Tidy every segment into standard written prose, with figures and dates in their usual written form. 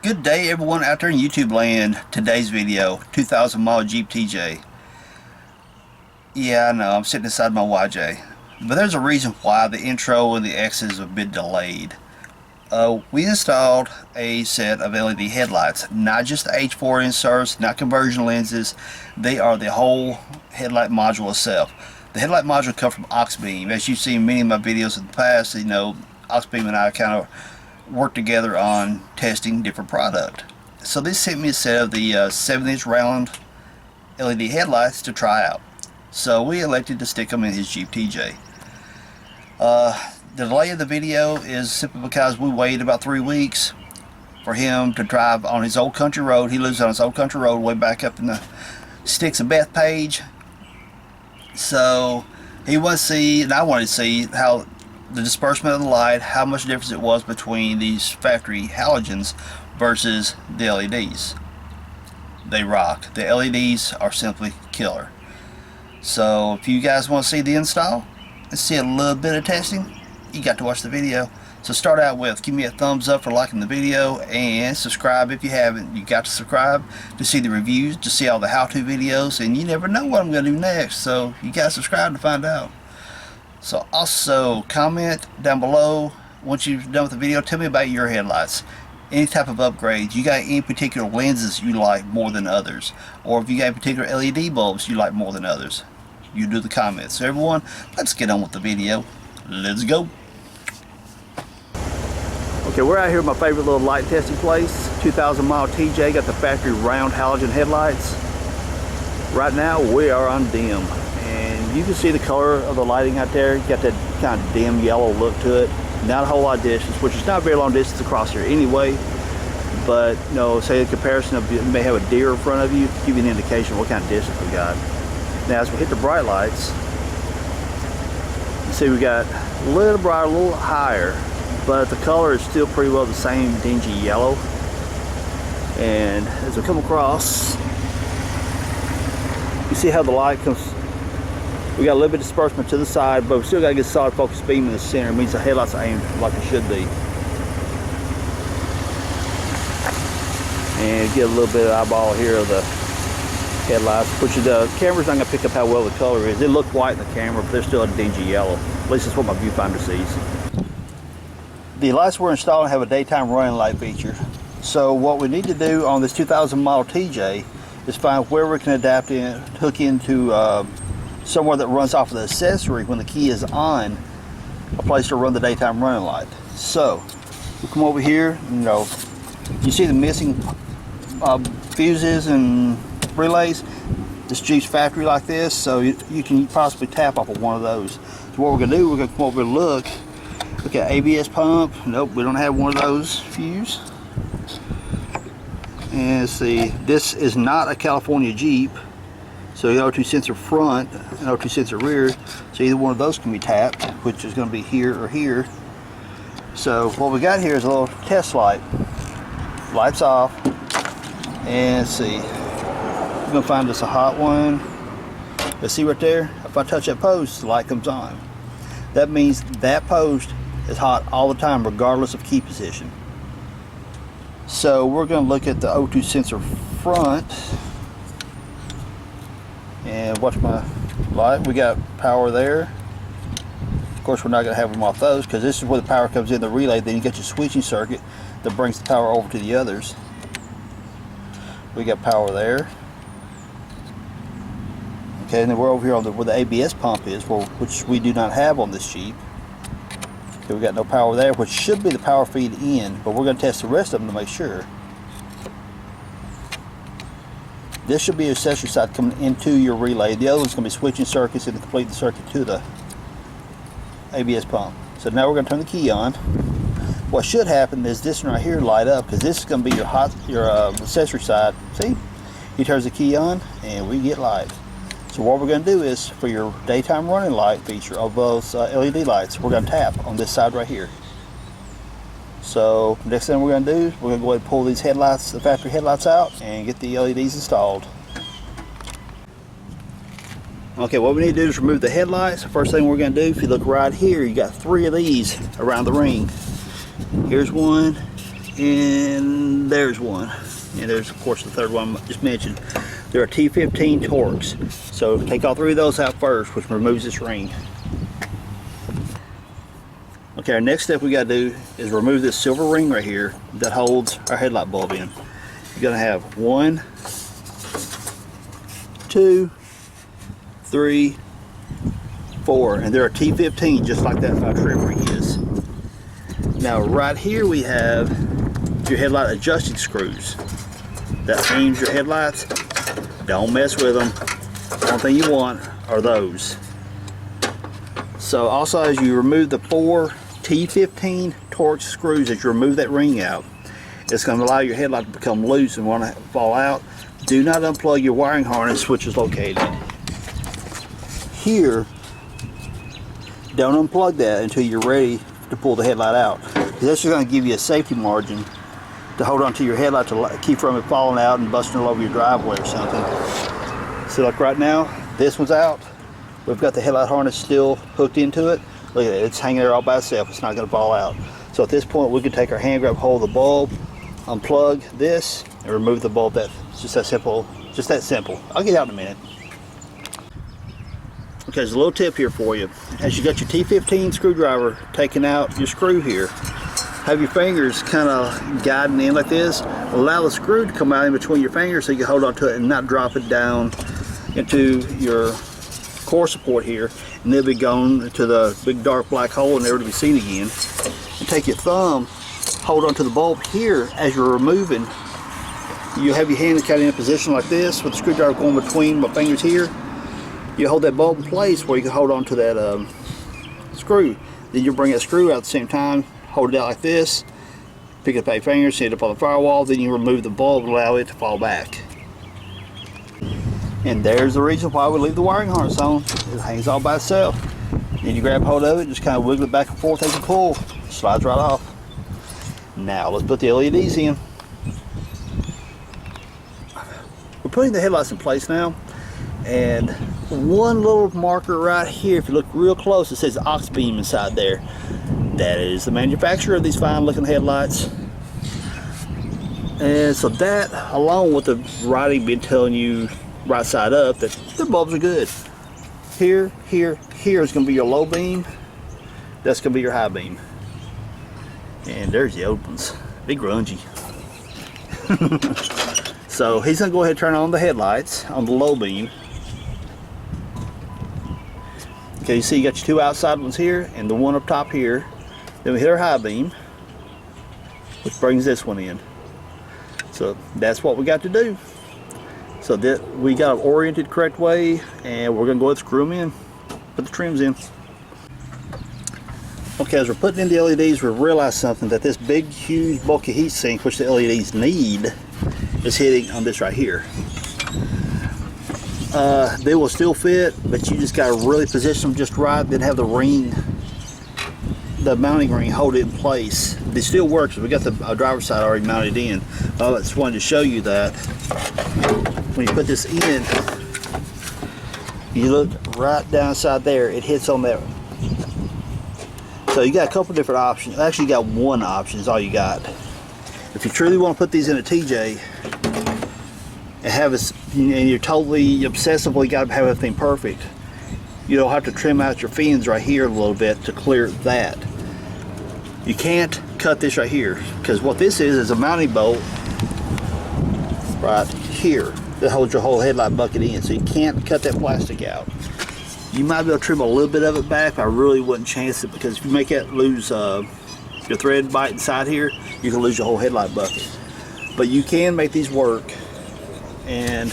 Good day everyone out there in YouTube land. Today's video, 2000 mile Jeep TJ. Yeah, I know, I'm sitting inside my YJ. But there's a reason why the intro and the X's have been delayed. We installed a set of LED headlights, not just the H4 inserts, not conversion lenses. They are the whole headlight module itself. The headlight module comes from Auxbeam. As you've seen many of my videos in the past, you know, Auxbeam and I kind of work together on testing different product. So they sent me a set of the 7-inch round LED headlights to try out. So we elected to stick them in his Jeep TJ. The delay of the video is simply because we waited about 3 weeks for him to drive on his old country road. He lives on his old country road way back up in the sticks of Bethpage. So he wanted to see, and I wanted to see, how the disbursement of the light, how much difference it was between these factory halogens versus the LEDs. They rock. The LEDs are simply killer. So if you guys want to see the install and see a little bit of testing, you got to watch the video. So start out with, give me a thumbs up for liking the video, and subscribe if you haven't. You got to subscribe to see the reviews, to see all the how-to videos, and you never know what I'm going to do next, so you got to subscribe to find out. So also comment down below once you've done with the video. Tell me about your headlights, any type of upgrades. You got any particular lenses you like more than others, or if you got particular LED bulbs you like more than others, you do the comments. So everyone, let's get on with the video. Let's go. Okay, we're out here at my favorite little light testing place, 2000 mile TJ. Got the factory round halogen headlights. Right now we are on dim. You can see the color of the lighting out there. You got that kind of dim yellow look to it. Not a whole lot of distance, which is not a very long distance across here anyway. But you know, say the comparison of, you may have a deer in front of you, give you an indication of what kind of distance we got. Now as we hit the bright lights, you see we got a little brighter, a little higher, but the color is still pretty well the same dingy yellow. And as we come across, you see how the light comes. We got a little bit of disbursement to the side, but we still got to get solid focus beam in the center. It means the headlights are aimed like they should be. And get a little bit of eyeball here of the headlights, which the camera's not going to pick up how well the color is. It looked white in the camera, but they're still a dingy yellow. At least that's what my viewfinder sees. The lights we're installing have a daytime running light feature. So what we need to do on this 2000 model TJ is find where we can adapt in, hook into somewhere that runs off of the accessory when the key is on, a place to run the daytime running light. So we come over here, you know, you see the missing fuses and relays. This Jeep's factory like this, so you can possibly tap off of one of those. So what we're gonna do, we're gonna come over and look at ABS pump. Nope, we don't have one of those fuse. And see, this is not a California Jeep. So the O2 sensor front and O2 sensor rear, so either one of those can be tapped, which is going to be here or here. So what we got here is a little test light. Lights off, and let's see, we're going to find us a hot one. Let's see right there, if I touch that post, the light comes on. That means that post is hot all the time, regardless of key position. So we're going to look at the O2 sensor front. And watch my light. We got power there. Of course, we're not going to have them off those because this is where the power comes in the relay. Then you get your switching circuit that brings the power over to the others. We got power there. Okay, and then we're over here on where the ABS pump is, which we do not have on this Jeep. Okay, we got no power there, which should be the power feed in, but we're going to test the rest of them to make sure. This should be your accessory side coming into your relay. The other one's going to be switching circuits and complete the circuit to the ABS pump. So now we're going to turn the key on. What should happen is this one right here light up, because this is going to be your accessory side. See? He turns the key on and we get light. So what we're going to do is, for your daytime running light feature of those LED lights, we're going to tap on this side right here. So next thing we're going to do is we're going to go ahead and pull these headlights, the factory headlights out, and get the LEDs installed. Okay, what we need to do is remove the headlights. The first thing we're going to do, if you look right here, you got 3 of these around the ring. Here's one, and there's one. And there's of course the third one I just mentioned. There are T15 Torx. So take all three of those out first, which removes this ring. Okay, our next step we got to do is remove this silver ring right here that holds our headlight bulb in. You're going to have 1, 2, 3, 4, and there are T15 just like that trim ring is. Now right here we have your headlight adjusting screws. That aims your headlights. Don't mess with them. The only thing you want are those. So also as you remove the 4 T15 Torx screws, as you remove that ring out, it's going to allow your headlight to become loose and want to fall out. Do not unplug your wiring harness, which is located here. Don't unplug that until you're ready to pull the headlight out. This is going to give you a safety margin to hold onto your headlight to keep from it falling out and busting all over your driveway or something. So like right now, this one's out. We've got the headlight harness still hooked into it. Look at it, it's hanging there all by itself. It's not going to fall out. So at this point, we can take our hand grab hold of the bulb, unplug this, and remove the bulb. That's just that simple. Just that simple. I'll get out in a minute. Okay, there's a little tip here for you. As you got your T15 screwdriver taking out your screw here, have your fingers kind of guiding in like this. Allow the screw to come out in between your fingers so you can hold on to it and not drop it down into your core support here, and they'll be gone to the big dark black hole and never to be seen again. And take your thumb, hold onto the bulb here as you're removing. You have your hand kind of in a position like this with the screwdriver going between my fingers here. You hold that bulb in place where you can hold on to that screw. Then you bring that screw out at the same time, hold it out like this, pick up 8 fingers, set it up on the firewall, then you remove the bulb and allow it to fall back. And there's the reason why we leave the wiring harness on. It hangs all by itself. Then you grab hold of it, just kind of wiggle it back and forth as you pull. It slides right off. Now let's put the LEDs in. We're putting the headlights in place now. And one little marker right here, if you look real close, it says Auxbeam inside there. That is the manufacturer of these fine looking headlights. And so that, along with the writing been telling you right side up that the bulbs are good. Here is going to be your low beam. That's going to be your high beam. And there's the old ones. Big grungy. So he's going to go ahead and turn on the headlights on the low beam. Okay, you see you got your 2 outside ones here and the one up top here. Then we hit our high beam, which brings this one in. So that's what we got to do. So that we got them oriented correct way, and we're gonna go ahead and screw them in, put the trims in. Okay, as we're putting in the LEDs, we realized something, that this big, huge, bulky heat sink, which the LEDs need, is hitting on this right here. They will still fit, but you just got to really position them just right, then have the ring, the mounting ring, hold it in place. It still works. We got the driver's side already mounted in. I just wanted to show you that when you put this in, you look right down inside there, it hits on there. So you got a couple different options. Actually, you got one option is all you got. If you truly want to put these in a TJ and have it, and you're totally obsessively got to have everything perfect, you'll have to trim out your fins right here a little bit to clear that. You can't cut this right here, because what this is a mounting bolt right here that holds your whole headlight bucket in, so you can't cut that plastic out. You might be able to trim a little bit of it back, but I really wouldn't chance it, because if you make that lose your thread bite inside here, you can lose your whole headlight bucket. But you can make these work, and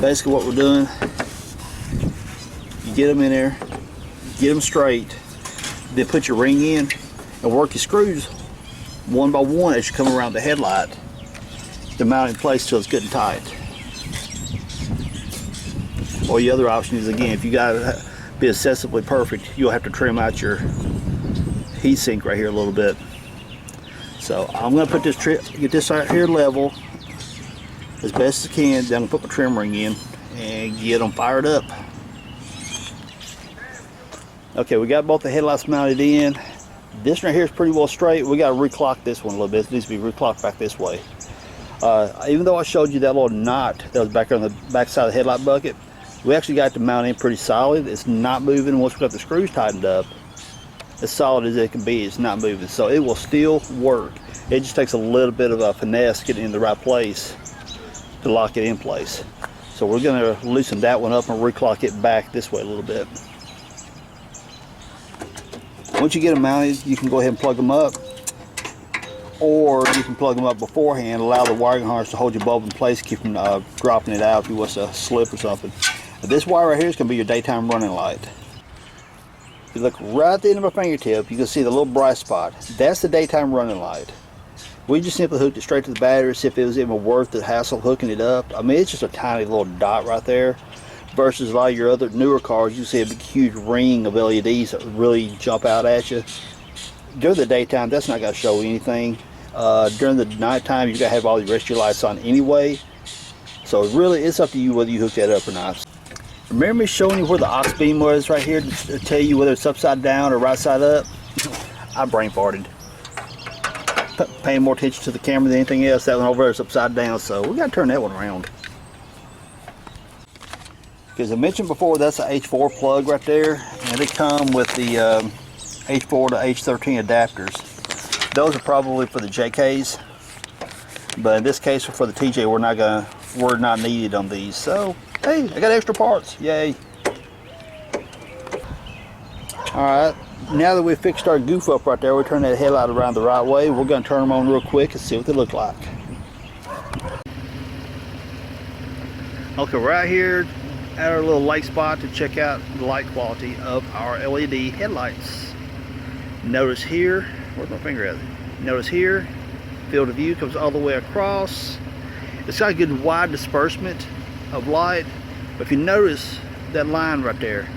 basically what we're doing, you get them in there, get them straight, then put your ring in and work your screws one by one as you come around the headlight to mount in place till it's good and tight. Or the other option is, again, if you gotta be excessively perfect, you'll have to trim out your heat sink right here a little bit. So I'm gonna put this get this right here level as best as I can. Then I'm gonna put my trim ring in and get them fired up. Okay, we got both the headlights mounted in. This right here is pretty well straight. We got to reclock this one a little bit. It needs to be reclocked back this way. Even though I showed you that little knot that was back on the back side of the headlight bucket, we actually got the mount in pretty solid. It's not moving. Once we got the screws tightened up, as solid as it can be, it's not moving. So it will still work. It just takes a little bit of a finesse getting in the right place to lock it in place. So we're going to loosen that one up and reclock it back this way a little bit. Once you get them mounted, you can go ahead and plug them up, or you can plug them up beforehand, allow the wiring harness to hold your bulb in place, keep them dropping it out if you want to slip or something. But this wire right here is going to be your daytime running light. If you look right at the end of my fingertip, you can see the little bright spot. That's the daytime running light. We just simply hooked it straight to the battery, see if it was even worth the hassle hooking it up. I mean, it's just a tiny little dot right there, versus a lot of your other newer cars, you see a big huge ring of LEDs that really jump out at you. During the daytime, that's not going to show anything. During the nighttime, you're going to have all the rest of your lights on anyway. So really, it's up to you whether you hook that up or not. Remember me showing you where the Auxbeam was right here to tell you whether it's upside down or right side up? I brain farted. Paying more attention to the camera than anything else. That one over there is upside down, so we got to turn that one around. Because I mentioned before, that's an H4 plug right there, and they come with the H4 to H13 adapters. Those are probably for the JKs, but in this case for the TJ, we're not needed on these. So hey, I got extra parts, yay! All right. Now that we've fixed our goof up right there, we turn that headlight around the right way. We're going to turn them on real quick and see what they look like. Okay, right here at our little light spot to check out the light quality of our LED headlights. Notice here, where's my finger at? Notice here, field of view comes all the way across. It's got a good wide disbursement of light, but if you notice that line right there,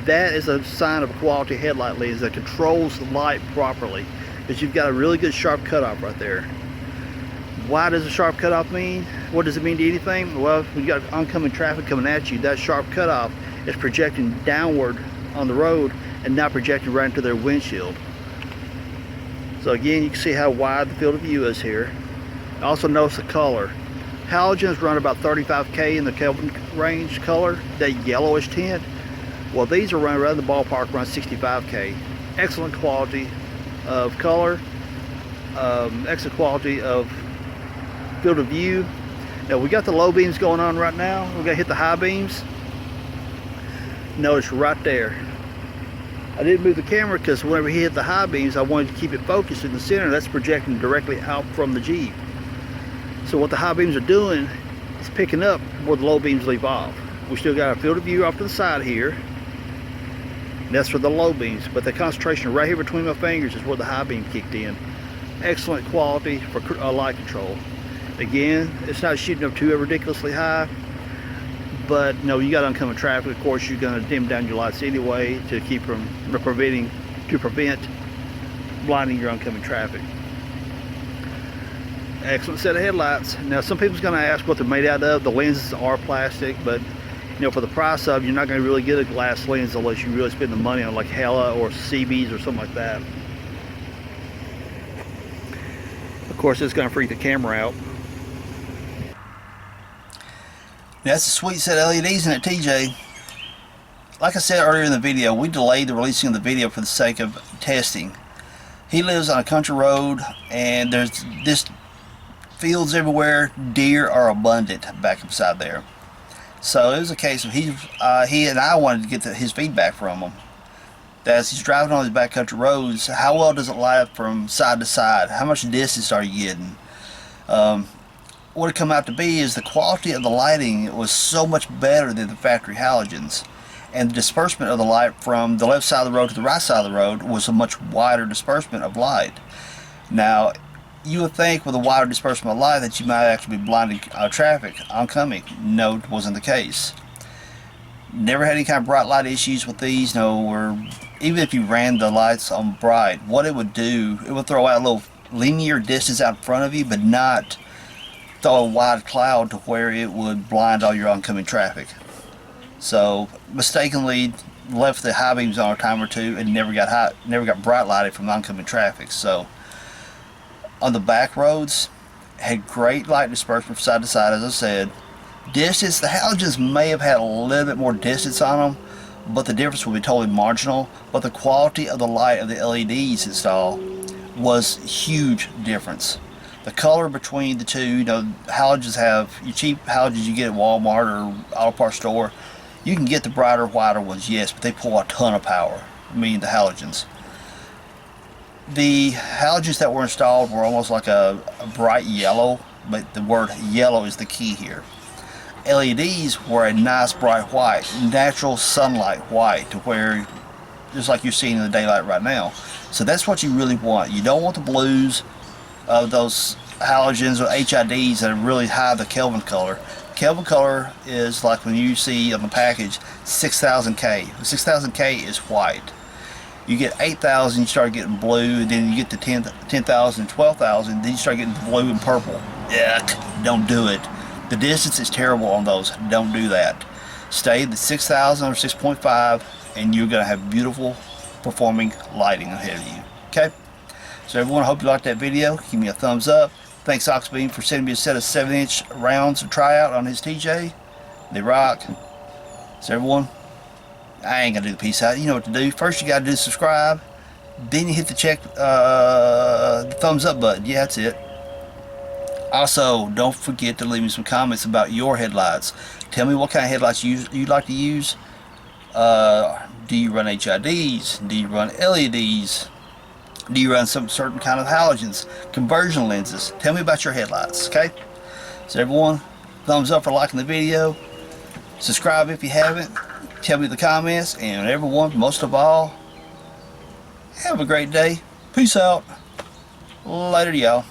that is a sign of a quality headlight lens that controls the light properly, because you've got a really good sharp cutoff right there. Why does a sharp cutoff mean? What does it mean to anything? Well, when you got oncoming traffic coming at you, that sharp cutoff is projecting downward on the road and not projecting right into their windshield. So again, you can see how wide the field of view is here. Also notice the color. Halogens run about 35K in the Kelvin range color, that yellowish tint. Well, these are running around the ballpark around 65K. Excellent quality of color, excellent quality of field of view. Now we got the low beams going on right now. We're gonna hit the high beams. Notice right there. I didn't move the camera because whenever he hit the high beams, I wanted to keep it focused in the center. That's projecting directly out from the Jeep. So what the high beams are doing is picking up where the low beams leave off. We still got our field of view off to the side here. And that's for the low beams, but the concentration right here between my fingers is where the high beam kicked in. Excellent quality for light control. Again, it's not shooting up too ridiculously high, but no, you got oncoming traffic. Of course, you're going to dim down your lights anyway to prevent blinding your oncoming traffic. Excellent set of headlights. Now, some people's going to ask what they're made out of. The lenses are plastic, but you know, for the price of, you're not going to really get a glass lens unless you really spend the money on like Hella or CBs or something like that. Of course, it's going to freak the camera out. That's a sweet set of LEDs in it, TJ. Like I said earlier in the video, we delayed the releasing of the video for the sake of testing. He lives on a country road, and there's this fields everywhere. Deer are abundant back beside there. So it was a case of he and I wanted to get his feedback from him. That as he's driving on his backcountry roads, how well does it light up from side to side? How much distance are you getting? What it come out to be is the quality of the lighting was so much better than the factory halogens, and the disbursement of the light from the left side of the road to the right side of the road was a much wider disbursement of light. Now, you would think with a wider disbursement of light that you might actually be blinding traffic oncoming. No, it wasn't the case. Never had any kind of bright light issues with these. No, or even if you ran the lights on bright, what it would do, it would throw out a little linear distance out in front of you, but not throw a wide cloud to where it would blind all your oncoming traffic. So mistakenly left the high beams on a time or two and never got bright lighted from oncoming traffic. So on the back roads, Had great light dispersion from side to side, as I said. Distance, the halogens may have had a little bit more distance on them, but the difference will be totally marginal. But the quality of the light of the LEDs installed was huge difference. The color between the two, you know, halogens have, your cheap halogens you get at Walmart or auto parts store, you can get the brighter, whiter ones, yes, but they pull a ton of power, I mean the halogens. The halogens that were installed were almost like a bright yellow, but the word yellow is the key here. LEDs were a nice bright white, natural sunlight white, to where, just like you're seeing in the daylight right now. So that's what you really want. You don't want the blues of those halogens or HIDs that really hide the Kelvin color. Kelvin color is like when you see on the package 6000K. 6000K is white. You get 8,000, you start getting blue, and then you get to 10,000, 12,000, then you start getting blue and purple. Yuck, don't do it. The distance is terrible on those. Don't do that. Stay at the 6,000 or 6.5, and you're going to have beautiful performing lighting ahead of you. Okay? So everyone, I hope you liked that video. Give me a thumbs up. Thanks Auxbeam for sending me a set of 7-inch rounds to try out on his TJ. They rock. So everyone, I ain't gonna do the peace out. You know what to do. First you gotta do subscribe, then you hit the thumbs up button. Yeah, that's it. Also, don't forget to leave me some comments about your headlights. Tell me what kind of headlights you like to use. Do you run HIDs? Do you run LEDs? Do you run some certain kind of halogens, conversion lenses? Tell me about your headlights, okay? So everyone, thumbs up for liking the video. Subscribe if you haven't. Tell me in the comments. And everyone, most of all, have a great day. Peace out. Later, y'all.